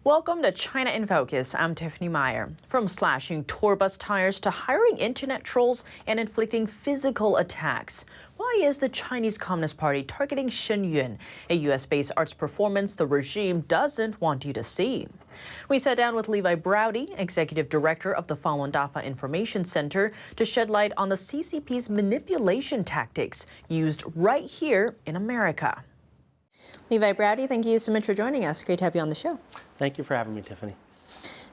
Welcome to China in Focus. I'm Tiffany Meyer. From slashing tour bus tires to hiring internet trolls and inflicting physical attacks. Why is the Chinese Communist Party targeting Shen Yun, a U.S.-based arts performance the regime doesn't want you to see? We sat down with Levi Browde, executive director of the Falun Dafa Information Center, to shed light on the CCP's manipulation tactics used right here in America. Levi Browde, thank you so much for joining us. Great to have you on the show. Thank you for having me, Tiffany.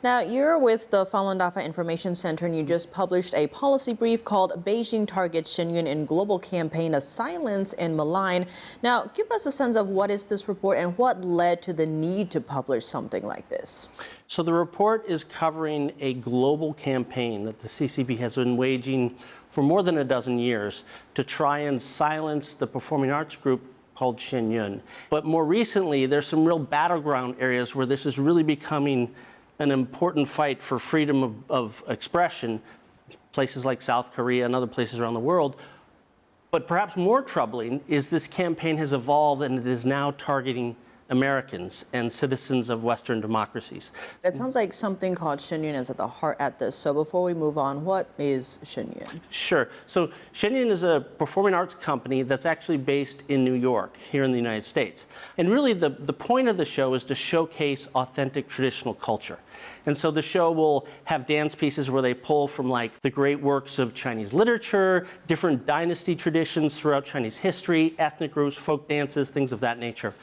Now, you're with the Falun Dafa Information Center, and you just published a policy brief called Beijing Targets Shen Yun in Global Campaign to Silence and Malign. Now, give us a sense of what is this report and what led to the need to publish something like this. So the report is covering a global campaign that the CCP has been waging for more than a dozen years to try and silence the performing arts group called Shen Yun. But more recently, there's some real battleground areas where this is really becoming an important fight for freedom of expression, places like South Korea and other places around the world. But perhaps more troubling is this campaign has evolved and it is now targeting Americans and citizens of Western democracies. That sounds like something called Shen Yun is at the heart at this. So before we move on, what is Shen Yun? Sure. So Shen Yun is a performing arts company that's actually based in New York, here in the United States. And really the point of the show is to showcase authentic traditional culture. And so the show will have dance pieces where they pull from like the great works of Chinese literature, different dynasty traditions throughout Chinese history, ethnic groups, folk dances, things of that nature.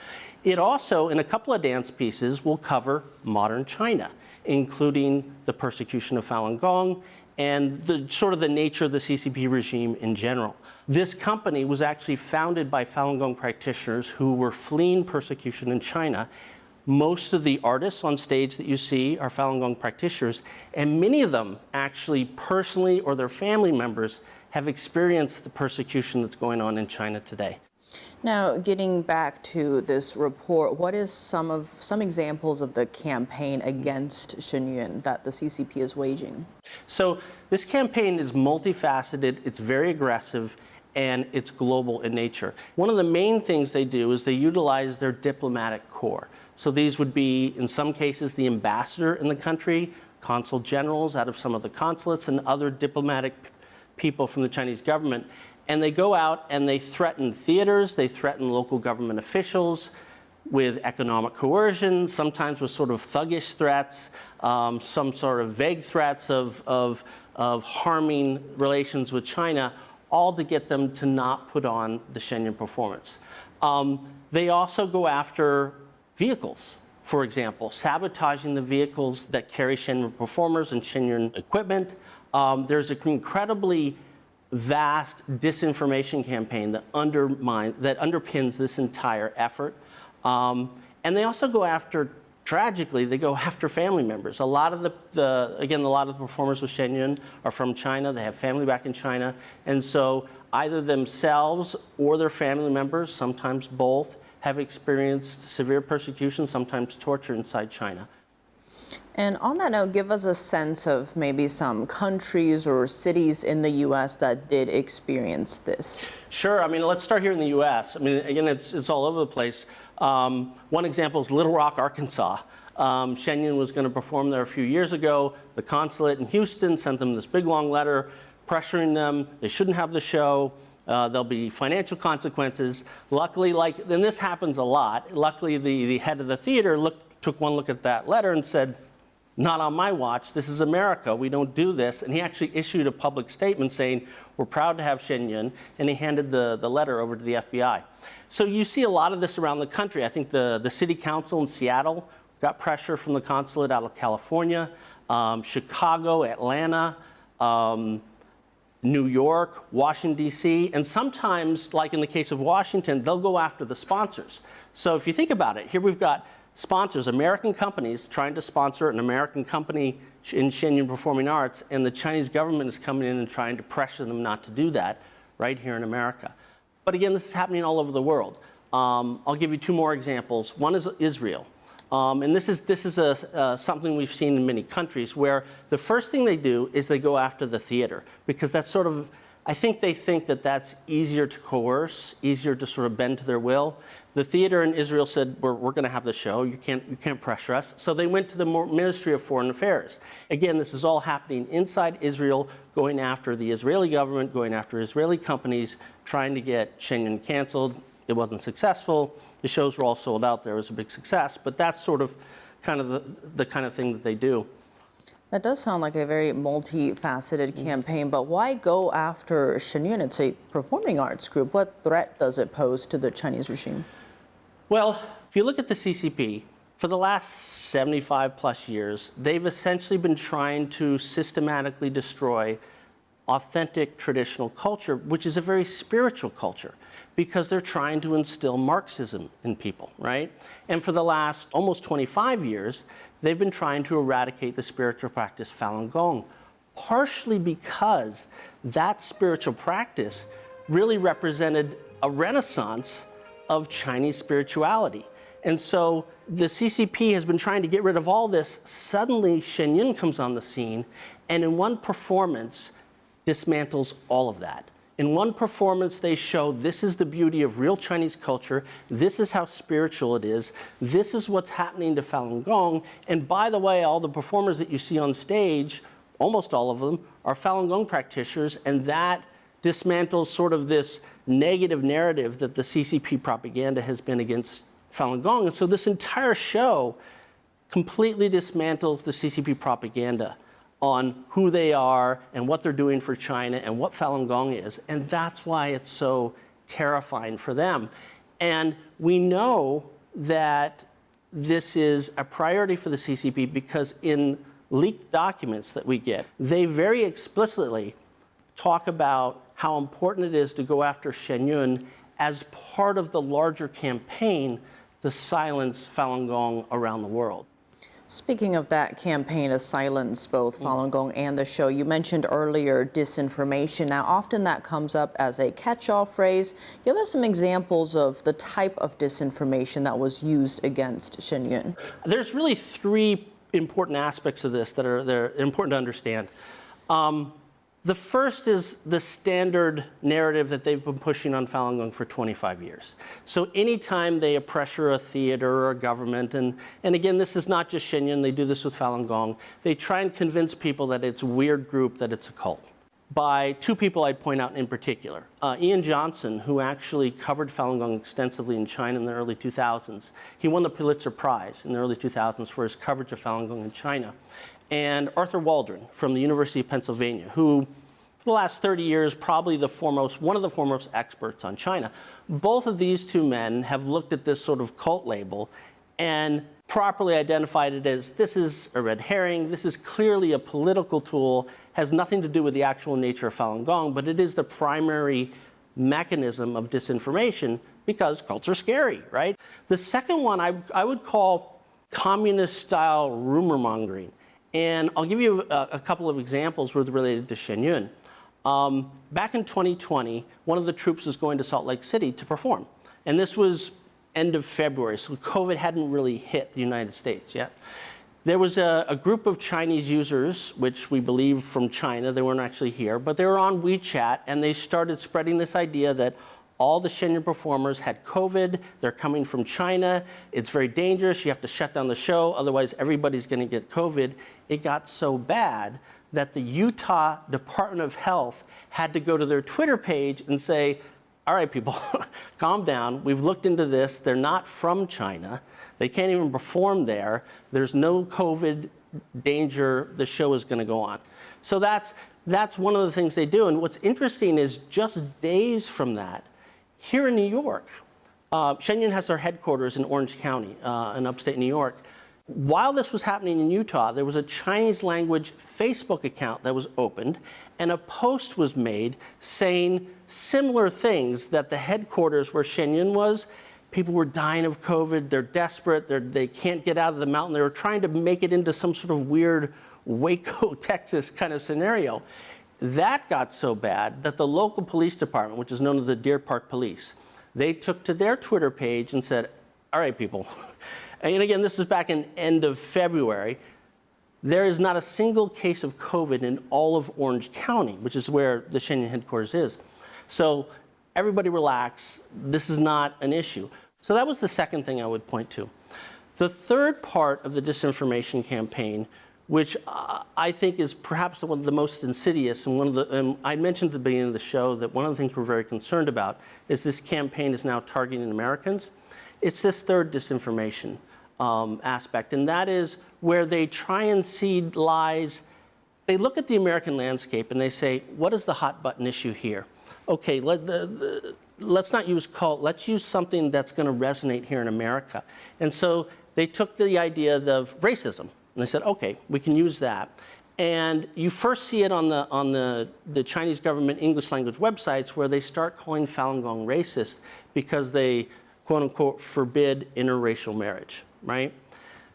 It also, in a couple of dance pieces, will cover modern China, including the persecution of Falun Gong and the nature of the CCP regime in general. This company was actually founded by Falun Gong practitioners who were fleeing persecution in China. Most of the artists on stage that you see are Falun Gong practitioners, and many of them actually personally or their family members have experienced the persecution that's going on in China today. Now, getting back to this report, what is some examples of the campaign against Shen Yun that the CCP is waging? So this campaign is multifaceted, it's very aggressive, and it's global in nature. One of the main things they do is they utilize their diplomatic corps. So these would be, in some cases, the ambassador in the country, consul generals out of some of the consulates, and other diplomatic people from the Chinese government. And they go out and they threaten theaters, they threaten local government officials with economic coercion, sometimes with sort of thuggish threats, some sort of vague threats of harming relations with China, all to get them to not put on the Shen Yun performance. They also go after vehicles, for example, sabotaging the vehicles that carry Shen Yun performers and Shen Yun equipment. There's an incredibly vast disinformation campaign that underpins this entire effort. And they also go after, tragically, they go after family members. A lot of the performers with Shen Yun are from China. They have family back in China. And so either themselves or their family members, sometimes both, have experienced severe persecution, sometimes torture inside China. And on that note, give us a sense of maybe some countries or cities in the U.S. that did experience this. Sure. I mean, let's start here in the U.S. I mean, again, it's all over the place. One example is Little Rock, Arkansas. Shen Yun was going to perform there a few years ago. The consulate in Houston sent them this big, long letter pressuring them. They shouldn't have the show. There'll be financial consequences. Luckily, and this happens a lot, luckily the head of the theater took one look at that letter and said, "Not on my watch, this is America, we don't do this." And he actually issued a public statement saying, "We're proud to have Shen Yun," and he handed the letter over to the FBI. So you see a lot of this around the country. I think the city council in Seattle got pressure from the consulate out of California, Chicago, Atlanta, New York, Washington, D.C., and sometimes, like in the case of Washington, they'll go after the sponsors. So if you think about it, here we've got sponsors, American companies trying to sponsor an American company in Shen Yun Performing Arts, and the Chinese government is coming in and trying to pressure them not to do that right here in America. But again, this is happening all over the world. I'll give you two more examples. One is Israel. And this is something we've seen in many countries where the first thing they do is they go after the theater, because that's sort of I think they think that that's easier to coerce, easier to sort of bend to their will. The theater in Israel said, we're going to have the show. You can't pressure us. So they went to the Ministry of Foreign Affairs. Again, this is all happening inside Israel, going after the Israeli government, going after Israeli companies, trying to get Shen Yun canceled. It wasn't successful. The shows were all sold out. There was a big success. But that's sort of kind of the kind of thing that they do. That does sound like a very multifaceted campaign, but why go after Shen Yun? It's a performing arts group. What threat does it pose to the Chinese regime? Well, if you look at the CCP, for the last 75 plus years, they've essentially been trying to systematically destroy authentic traditional culture, which is a very spiritual culture, because they're trying to instill Marxism in people, right? And for the last almost 25 years, they've been trying to eradicate the spiritual practice Falun Gong, partially because that spiritual practice really represented a renaissance of Chinese spirituality. And so the CCP has been trying to get rid of all this. Suddenly, Shen Yun comes on the scene, and in one performance, dismantles all of that. In one performance, they show this is the beauty of real Chinese culture. This is how spiritual it is. This is what's happening to Falun Gong. And by the way, all the performers that you see on stage, almost all of them, are Falun Gong practitioners, and that dismantles sort of this negative narrative that the CCP propaganda has been against Falun Gong. And so this entire show completely dismantles the CCP propaganda on who they are and what they're doing for China and what Falun Gong is. And that's why it's so terrifying for them. And we know that this is a priority for the CCP because in leaked documents that we get, they very explicitly talk about how important it is to go after Shen Yun as part of the larger campaign to silence Falun Gong around the world. Speaking of that campaign to silence both Falun Gong and the show, you mentioned earlier disinformation. Now, often that comes up as a catch-all phrase. Give us some examples of the type of disinformation that was used against Shen Yun. There's really three important aspects of this that are important to understand. The first is the standard narrative that they've been pushing on Falun Gong for 25 years. So anytime they pressure a theater or a government, and again, this is not just Shen Yun, they do this with Falun Gong, they try and convince people that it's a weird group, that it's a cult. By two people I'd point out in particular. Ian Johnson, who actually covered Falun Gong extensively in China in the early 2000s. He won the Pulitzer Prize in the early 2000s for his coverage of Falun Gong in China. And Arthur Waldron from the University of Pennsylvania, who for the last 30 years, probably one of the foremost experts on China. Both of these two men have looked at this sort of cult label and properly identified it as this is a red herring, this is clearly a political tool, has nothing to do with the actual nature of Falun Gong, but it is the primary mechanism of disinformation because cults are scary, right? The second one I would call communist-style rumor mongering. And I'll give you a couple of examples related to Shen Yun. Back in 2020, one of the troops was going to Salt Lake City to perform. And this was end of February, so COVID hadn't really hit the United States yet. There was a group of Chinese users, which we believe from China, they weren't actually here, but they were on WeChat, and they started spreading this idea that all the Shen Yun performers had COVID, they're coming from China, it's very dangerous, you have to shut down the show, otherwise everybody's gonna get COVID. It got so bad that the Utah Department of Health had to go to their Twitter page and say, all right, people, calm down. We've looked into this. They're not from China. They can't even perform there. There's no COVID danger. The show is going to go on. So that's one of the things they do. And what's interesting is just days from that, here in New York, Shen Yun has their headquarters in Orange County in upstate New York. While this was happening in Utah, there was a Chinese language Facebook account that was opened, and a post was made saying similar things, that the headquarters where Shen Yun was, people were dying of COVID, they're desperate, they can't get out of the mountain. They were trying to make it into some sort of weird Waco, Texas kind of scenario. That got so bad that the local police department, which is known as the Deer Park Police, they took to their Twitter page and said, all right, people, and again, this is back in end of February, There is not a single case of COVID in all of Orange County, which is where the Shen Yun headquarters is. So everybody relax. This is not an issue. So that was the second thing I would point to. The third part of the disinformation campaign, which I think is perhaps one of the most insidious, and I mentioned at the beginning of the show that one of the things we're very concerned about is this campaign is now targeting Americans. It's this third disinformation aspect, and that is where they try and seed lies. They look at the American landscape and they say, what is the hot button issue here? Okay, let's not use cult, let's use something that's going to resonate here in America. And so they took the idea of racism, and they said, okay, we can use that. And you first see it on the Chinese government English language websites where they start calling Falun Gong racist because they, quote unquote, forbid interracial marriage, right?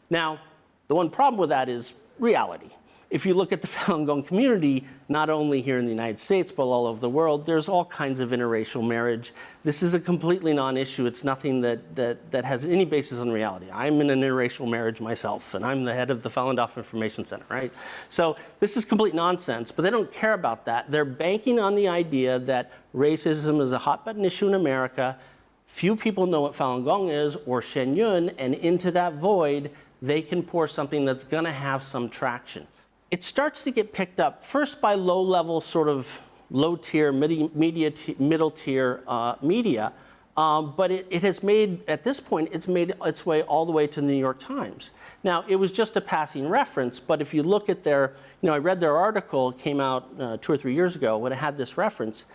Now, the one problem with that is reality. If you look at the Falun Gong community, not only here in the United States, but all over the world, there's all kinds of interracial marriage. This is a completely non-issue. It's nothing that has any basis in reality. I'm in an interracial marriage myself, and I'm the head of the Falun Dafa Information Center, right? So this is complete nonsense, but they don't care about that. They're banking on the idea that racism is a hot-button issue in America. Few people know what Falun Gong is, or Shen Yun, and into that void, they can pour something that's going to have some traction. It starts to get picked up first by low-level, sort of low-tier, middle-tier media, but it has made, at this point, it's made its way all the way to the New York Times. Now, it was just a passing reference, but if you look at their, I read their article, it came out 2 or 3 years ago when it had this reference,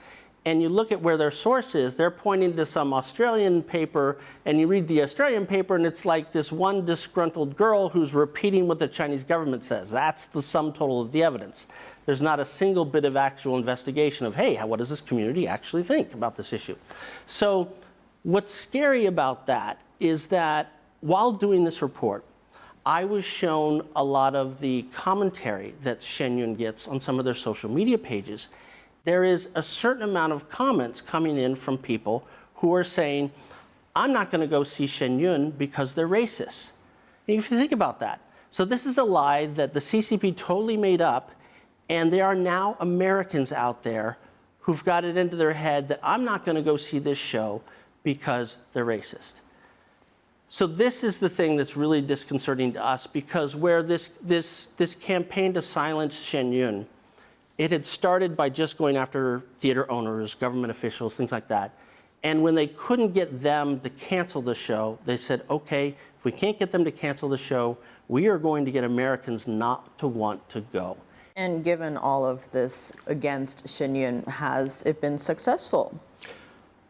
and you look at where their source is, they're pointing to some Australian paper, and you read the Australian paper, and it's like this one disgruntled girl who's repeating what the Chinese government says. That's the sum total of the evidence. There's not a single bit of actual investigation of, hey, what does this community actually think about this issue? So what's scary about that is that while doing this report, I was shown a lot of the commentary that Shen Yun gets on some of their social media pages. There is a certain amount of comments coming in from people who are saying, I'm not going to go see Shen Yun because they're racist. And if you think about that, so this is a lie that the CCP totally made up, and there are now Americans out there who've got it into their head that I'm not going to go see this show because they're racist. So this is the thing that's really disconcerting to us, because where this campaign to silence Shen Yun, it had started by just going after theater owners, government officials, things like that. And when they couldn't get them to cancel the show, they said, okay, if we can't get them to cancel the show, we are going to get Americans not to want to go. And given all of this against Shen Yun, has it been successful?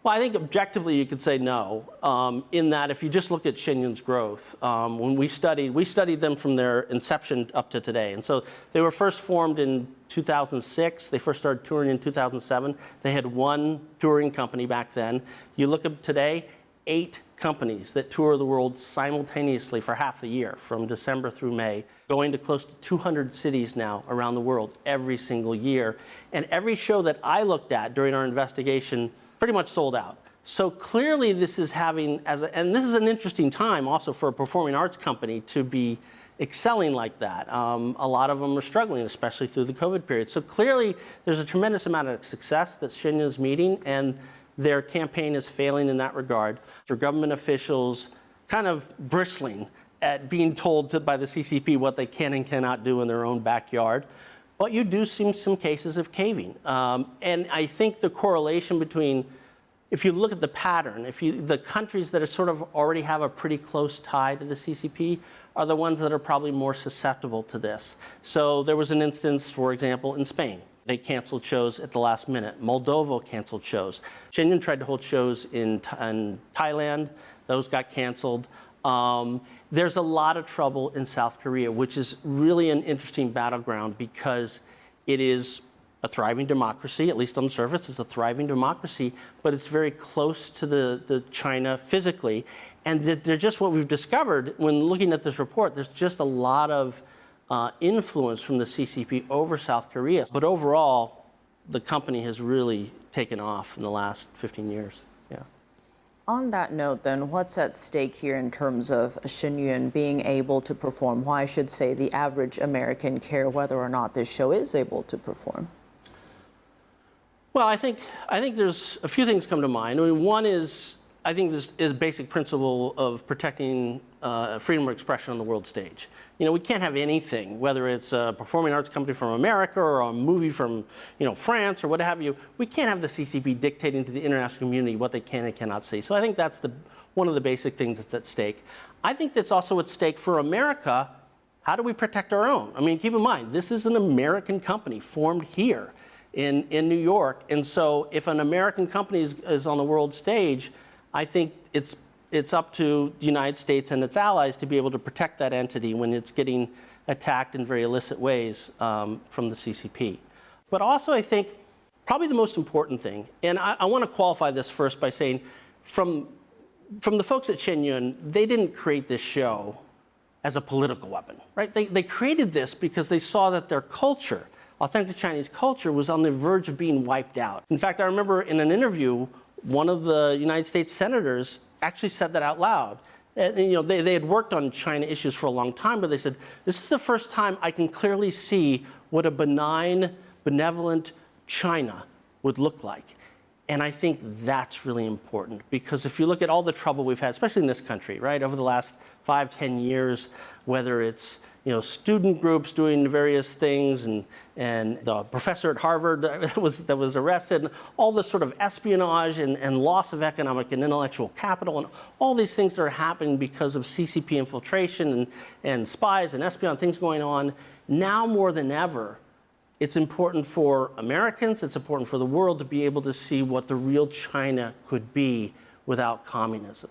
Well, I think objectively you could say no, in that if you just look at Shen Yun's growth, when we studied them from their inception up to today. And so they were first formed in 2006. They first started touring in 2007. They had one touring company back then. You look at today, 8 companies that tour the world simultaneously for half the year, from December through May, going to close to 200 cities now around the world every single year. And every show that I looked at during our investigation pretty much sold out. So clearly this is having, and this is an interesting time also for a performing arts company to be excelling like that. A lot of them are struggling, especially through the COVID period. So clearly there's a tremendous amount of success that Shen Yun is meeting, and their campaign is failing in that regard. For government officials kind of bristling at being told by the CCP what they can and cannot do in their own backyard. But you do see some cases of caving. And I think the correlation between, if you look at the pattern, the countries that are sort of already have a pretty close tie to the CCP are the ones that are probably more susceptible to this. So there was an instance, for example, in Spain. They canceled shows at the last minute. Moldova canceled shows. Shen Yun tried to hold shows in Thailand. Those got canceled. There's a lot of trouble in South Korea, which is really an interesting battleground because it is a thriving democracy, at least on the surface. It's a thriving democracy, but it's very close to the China physically. And they're just, what we've discovered when looking at this report, there's just a lot of influence from the CCP over South Korea. But overall, the company has really taken off in the last 15 years. Yeah. On that note, then, what's at stake here in terms of Shen Yun being able to perform? Why should, say, the average American care whether or not this show is able to perform? Well, I think there's a few things come to mind. I mean, one is, I think this is a basic principle of protecting freedom of expression on the world stage. You know, we can't have anything, whether it's a performing arts company from America or a movie from, France or what have you. We can't have the CCP dictating to the international community what they can and cannot say. So I think that's one of the basic things that's at stake. I think that's also at stake for America. How do we protect our own? I mean, keep in mind, this is an American company formed here in New York. And so if an American company is on the world stage, I think it's up to the United States and its allies to be able to protect that entity when it's getting attacked in very illicit ways from the CCP. But also, I think probably the most important thing, and I want to qualify this first by saying, from the folks at Shen Yun, they didn't create this show as a political weapon, right? They created this because they saw that their culture, authentic Chinese culture, was on the verge of being wiped out. In fact, I remember in an interview, one of the United States senators actually said that out loud. They had worked on China issues for a long time, but they said, this is the first time I can clearly see what a benign, benevolent China would look like. And I think that's really important, because if you look at all the trouble we've had, especially in this country, right, over the last 5-10 years, whether it's student groups doing various things, and the professor at Harvard that was arrested, and all this sort of espionage and loss of economic and intellectual capital, and all these things that are happening because of CCP infiltration and spies and espionage, things going on. Now more than ever, it's important for Americans, it's important for the world to be able to see what the real China could be without communism.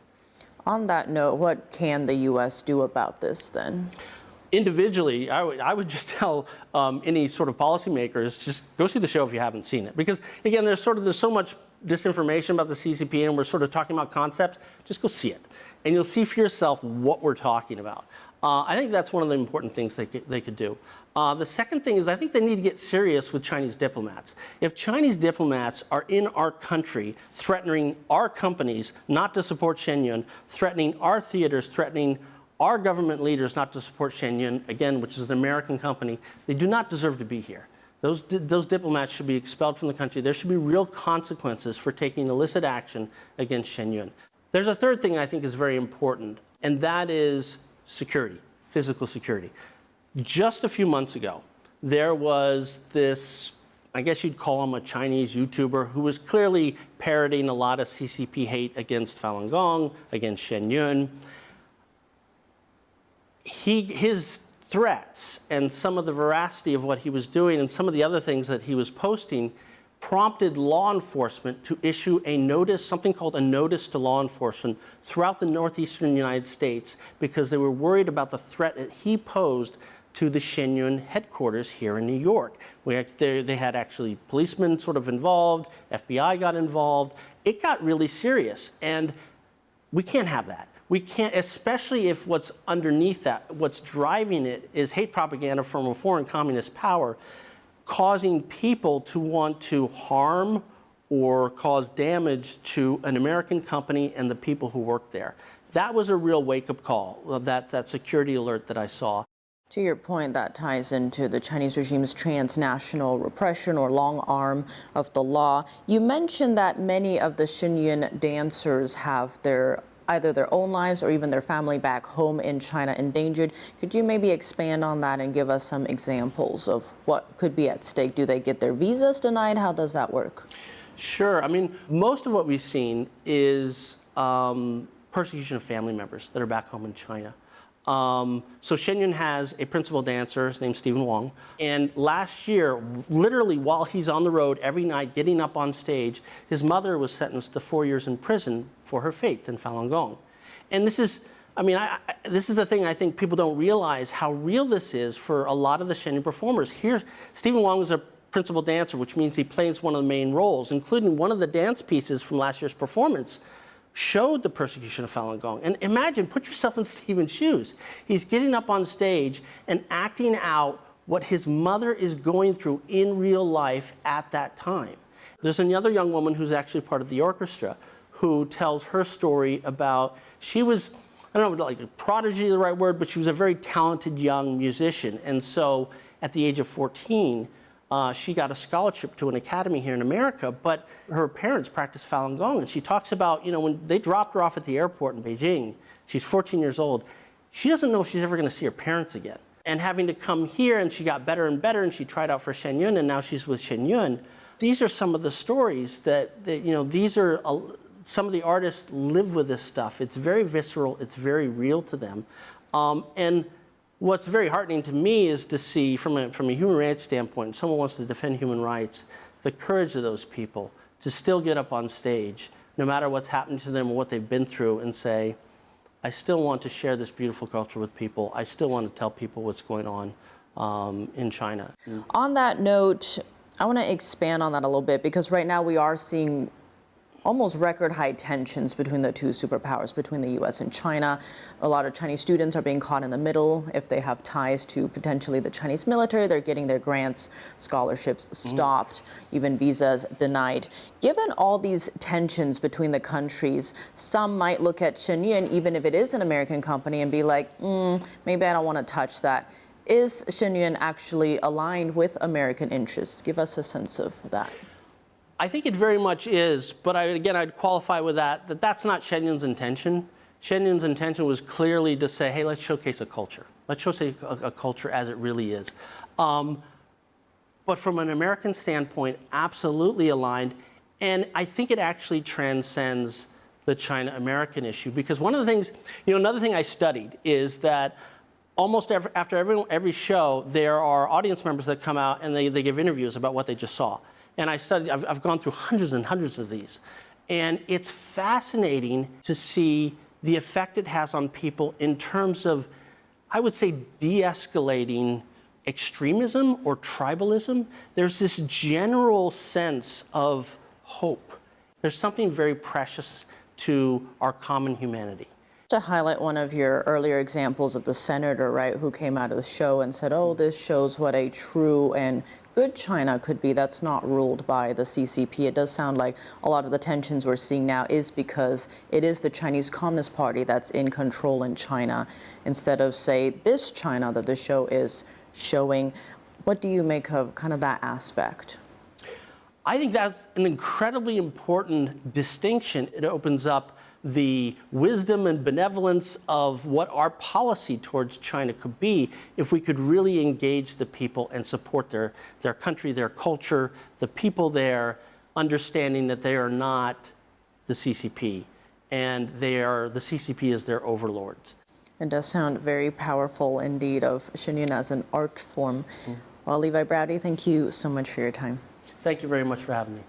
On that note, what can the U.S. do about this then? Individually, I would just tell any sort of policymakers, just go see the show if you haven't seen it. Because again, there's so much disinformation about the CCP, and we're sort of talking about concepts. Just go see it, and you'll see for yourself what we're talking about. I think that's one of the important things they could do. The second thing is, I think they need to get serious with Chinese diplomats. If Chinese diplomats are in our country threatening our companies not to support Shen Yun, threatening our theaters, threatening our government leaders not to support Shen Yun, again, which is an American company, they do not deserve to be here. Those diplomats should be expelled from the country. There should be real consequences for taking illicit action against Shen Yun. There's a third thing I think is very important, and that is security, physical security. Just a few months ago, there was this, I guess you'd call him a Chinese YouTuber, who was clearly parroting a lot of CCP hate against Falun Gong, against Shen Yun. His threats and some of the veracity of what he was doing and some of the other things that he was posting prompted law enforcement to issue a notice, something called a notice to law enforcement throughout the northeastern United States, because they were worried about the threat that he posed to the Shen Yun headquarters here in New York. They had actually policemen sort of involved, FBI got involved. It got really serious, and we can't have that. We can't, especially if what's underneath that, what's driving it, is hate propaganda from a foreign communist power, causing people to want to harm or cause damage to an American company and the people who work there. That was a real wake-up call, that security alert that I saw. To your point, that ties into the Chinese regime's transnational repression or long arm of the law. You mentioned that many of the Shen Yun dancers have either their own lives or even their family back home in China endangered. Could you maybe expand on that and give us some examples of what could be at stake? Do they get their visas denied? How does that work? Sure. I mean, most of what we've seen is persecution of family members that are back home in China. So Shen Yun has a principal dancer, his name's Stephen Wong, and last year, literally while he's on the road every night getting up on stage, his mother was sentenced to 4 years in prison for her faith in Falun Gong. And this is, this is the thing I think people don't realize, how real this is for a lot of the Shen Yun performers. Here, Stephen Wong is a principal dancer, which means he plays one of the main roles, including one of the dance pieces from last year's performance showed the persecution of Falun Gong. And imagine, put yourself in Stephen's shoes. He's getting up on stage and acting out what his mother is going through in real life at that time. There's another young woman who's actually part of the orchestra who tells her story about, she was, I don't know, like a prodigy is the right word, but she was a very talented young musician. And so at the age of 14, she got a scholarship to an academy here in America, but her parents practiced Falun Gong. And she talks about, when they dropped her off at the airport in Beijing, she's 14 years old, she doesn't know if she's ever going to see her parents again. And having to come here, and she got better and better, and she tried out for Shen Yun, and now she's with Shen Yun. These are some of the stories that these are, some of the artists live with this stuff. It's very visceral, it's very real to them. And what's very heartening to me is to see, from a human rights standpoint, if someone wants to defend human rights, the courage of those people to still get up on stage, no matter what's happened to them or what they've been through, and say, I still want to share this beautiful culture with people. I still want to tell people what's going on in China. On that note, I want to expand on that a little bit, because right now we are seeing almost record high tensions between the two superpowers, between the US and China. A lot of Chinese students are being caught in the middle. If they have ties to potentially the Chinese military, they're getting their grants, scholarships stopped, even visas denied. Given all these tensions between the countries, some might look at Shen Yun, even if it is an American company, and be like, maybe I don't want to touch that. Is Shen Yun actually aligned with American interests? Give us a sense of that. I think it very much is, but I'd qualify with that that's not Shen Yun's intention. Shen Yun's intention was clearly to say, hey, let's showcase a culture. Let's showcase a culture as it really is. But from an American standpoint, absolutely aligned. And I think it actually transcends the China-American issue, because one of the things, another thing I studied is that almost after every show, there are audience members that come out and they give interviews about what they just saw. And I've gone through hundreds and hundreds of these. And it's fascinating to see the effect it has on people in terms of, I would say, de-escalating extremism or tribalism. There's this general sense of hope. There's something very precious to our common humanity. To highlight one of your earlier examples of the senator, right, who came out of the show and said, oh, this shows what a true and good China could be that's not ruled by the CCP. It does sound like a lot of the tensions we're seeing now is because it is the Chinese Communist Party that's in control in China, instead of, say, this China that the show is showing. What do you make of kind of that aspect? I think that's an incredibly important distinction. It opens up the wisdom and benevolence of what our policy towards China could be if we could really engage the people and support their country, their culture, the people there, understanding that they are not the CCP, and the CCP is their overlords. It does sound very powerful indeed of Shen Yun as an art form. Well, Levi Browde, thank you so much for your time. Thank you very much for having me.